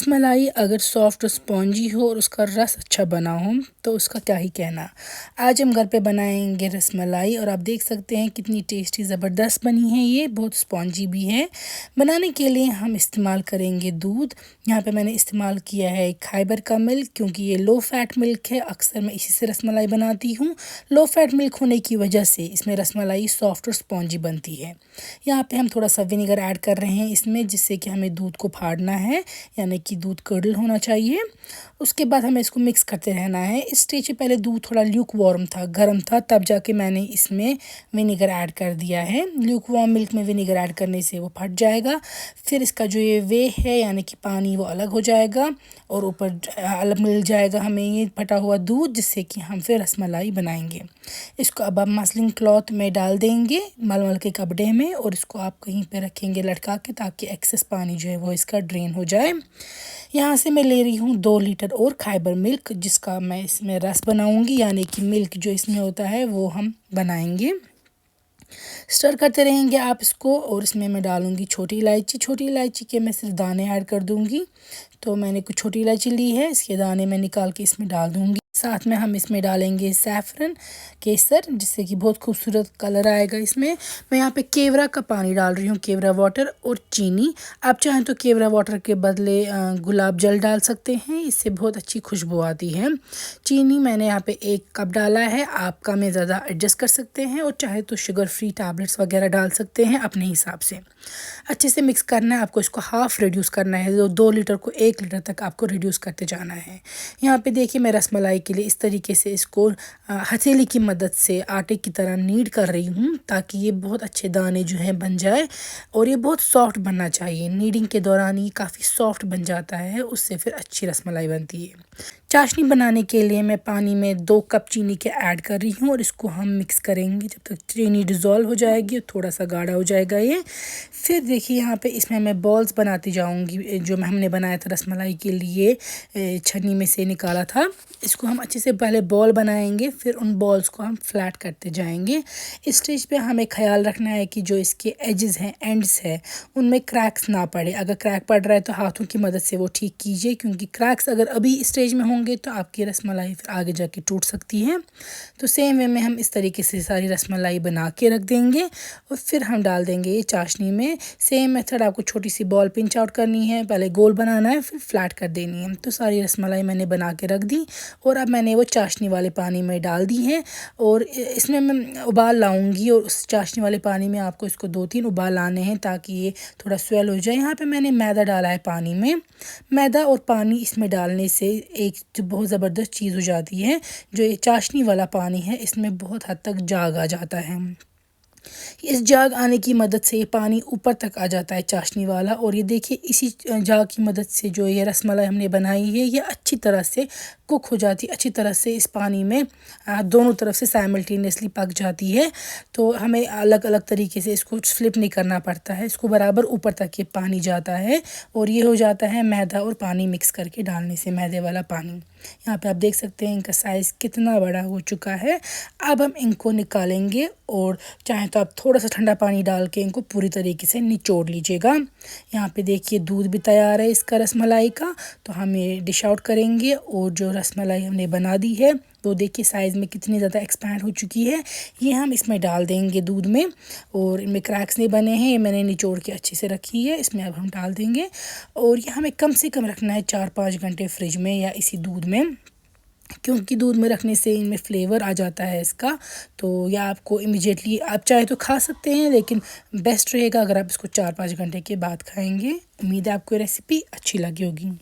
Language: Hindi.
रसमलाई अगर सॉफ्ट और स्पॉन्जी हो और उसका रस अच्छा बना हो तो उसका क्या ही कहना। आज हम घर पे बनाएंगे रसमलाई और आप देख सकते हैं कितनी टेस्टी ज़बरदस्त बनी है। ये बहुत स्पॉन्जी भी है। बनाने के लिए हम इस्तेमाल करेंगे दूध। यहाँ पे मैंने इस्तेमाल किया है खाइबर का मिल्क, क्योंकि ये लो फैट मिल्क है। अक्सर मैं इसी से रसमलाई बनाती हूँ। लो फैट मिल्क होने की वजह से इसमें रसमलाई सॉफ्ट और स्पॉन्जी बनती है। यहाँ पे हम थोड़ा सा विनेगर ऐड कर रहे हैं इसमें, जिससे कि हमें दूध को फाड़ना है, यानी कि दूध कर्डल होना चाहिए। उसके बाद हमें इसको मिक्स करते रहना है। इस स्टेज पे पहले दूध थोड़ा ल्यूक वार्म था, गर्म था, तब जाके मैंने इसमें विनेगर ऐड कर दिया है। ल्यूक वार्म मिल्क में विनेगर ऐड करने से वो फट जाएगा। फिर इसका जो ये वे है, यानी कि पानी, वो अलग हो जाएगा और ऊपर अलग मिल जाएगा हमें ये फटा हुआ दूध, जिससे कि हम फिर रसमलाई बनाएंगे। इसको अब हम मसलिन क्लॉथ में डाल देंगे, मलमल के कपड़े में, और इसको आप कहीं पे रखेंगे लटका के, ताकि एक्सेस पानी जो है वो इसका ड्रेन हो जाए। यहाँ से मैं ले रही हूँ 2 लीटर और खाइबर मिल्क, जिसका मैं इसमें रस बनाऊंगी, यानी कि मिल्क जो इसमें होता है वो हम बनाएंगे। स्टर करते रहेंगे आप इसको, और इसमें मैं डालूंगी छोटी इलायची। छोटी इलायची के मैं सिर्फ दाने ऐड कर दूंगी। तो मैंने कुछ छोटी इलायची ली है, इसके दाने मैं निकाल के इसमें डाल दूंगी। साथ में हम इसमें डालेंगे सैफरन, केसर, जिससे कि बहुत खूबसूरत कलर आएगा इसमें। मैं यहाँ पे केवड़ा का पानी डाल रही हूँ, केवड़ा वाटर और चीनी। आप चाहें तो केवड़ा वाटर के बदले गुलाब जल डाल सकते हैं, इससे बहुत अच्छी खुशबू आती है। चीनी मैंने यहाँ पे 1 कप डाला है, आप कम या ज़्यादा एडजस्ट कर सकते हैं, और चाहे तो शुगर फ्री टैबलेट्स वगैरह डाल सकते हैं अपने हिसाब से। अच्छे से मिक्स करना है आपको, इसको हाफ़ रिड्यूस करना है। 2 लीटर को 1 लीटर तक आपको रिड्यूस करते जाना है। यहाँ पे देखिए मैं रसमलाई के लिए इस तरीके से इसको हथेली की मदद से आटे की तरह नीड कर रही हूँ, ताकि ये बहुत अच्छे दाने जो हैं बन जाए, और ये बहुत सॉफ्ट बनना चाहिए। नीडिंग के दौरान ये काफ़ी सॉफ्ट बन जाता है, उससे फिर अच्छी रसमलाई बनती है। चाशनी बनाने के लिए मैं पानी में 2 कप चीनी के ऐड कर रही हूँ, और इसको हम मिक्स करेंगे जब तक चीनी डिज़ोल्व हो जाएगी, थोड़ा सा गाढ़ा हो जाएगा ये। फिर देखिए यहाँ पे इसमें मैं बॉल्स बनाती जाऊँगी, जो हमने बनाया था रसमलाई के लिए, छन्नी में से निकाला था। इसको हम अच्छे से पहले बॉल बनाएंगे, फिर उन बॉल्स को हम फ्लैट करते जाएंगे। इस स्टेज पे हमें ख्याल रखना है कि जो इसके एजेस हैं, एंड्स है, उनमें क्रैक्स ना पड़े। अगर क्रैक पड़ रहा है तो हाथों की मदद से वो ठीक कीजिए, क्योंकि क्रैक्स अगर अभी स्टेज में होंगे तो आपकी रसमलाई फिर आगे जाके टूट सकती है। तो सेम वे में हम इस तरीके से सारी रसमलाई बना के रख देंगे, और फिर हम डाल देंगे ये चाशनी में। सेम मेथड, आपको छोटी सी बॉल पिंच आउट करनी है, पहले गोल बनाना है, फिर फ्लैट कर देनी है। तो सारी रसमलाई मैंने बना के रख दी, और अब मैंने वो चाशनी वाले पानी में डाल दी है, और इसमें मैं उबाल लाऊंगी, और उस चाशनी वाले पानी में आपको इसको 2-3 उबाल लाने हैं, ताकि ये थोड़ा स्वेल हो जाए। यहाँ पे मैंने मैदा डाला है पानी में। मैदा और पानी इसमें डालने से एक जो बहुत ज़बरदस्त चीज़ हो जाती है, जो ये चाशनी वाला पानी है, इसमें बहुत हद तक जाग आ जाता है। इस जाग आने की मदद से ये पानी ऊपर तक आ जाता है, चाशनी वाला। और ये देखिए इसी जाग की मदद से जो ये रसमलाई हमने बनाई है, ये अच्छी तरह से कुक हो जाती है, अच्छी तरह से इस पानी में दोनों तरफ से साइमल्टेनियसली पक जाती है। तो हमें अलग अलग तरीके से इसको फ्लिप नहीं करना पड़ता है, इसको बराबर ऊपर तक ये पानी जाता है, और ये हो जाता है मैदा और पानी मिक्स करके डालने से, मैदे वाला पानी। यहाँ पे आप देख सकते हैं इनका साइज़ कितना बड़ा हो चुका है। अब हम इनको निकालेंगे, और चाहे तो आप थोड़ा सा ठंडा पानी डाल के इनको पूरी तरीके से निचोड़ लीजिएगा। यहाँ पे देखिए दूध भी तैयार है इसका, रसमलाई का। तो हम ये डिश आउट करेंगे, और जो रसमलाई हमने बना दी है वो देखिए साइज़ में कितनी ज़्यादा एक्सपैंड हो चुकी है। ये हम इसमें डाल देंगे दूध में, और इनमें क्रैक्स नहीं बने हैं, ये मैंने निचोड़ के अच्छे से रखी है, इसमें अब हम डाल देंगे। और ये हमें कम से कम रखना है 4-5 घंटे फ्रिज में या इसी दूध में, क्योंकि दूध में रखने से इनमें फ्लेवर आ जाता है इसका। तो या आपको इमीडिएटली आप चाहे तो खा सकते हैं, लेकिन बेस्ट रहेगा अगर आप इसको 4-5 घंटे के बाद खाएंगे। उम्मीद है आपको रेसिपी अच्छी लगी होगी।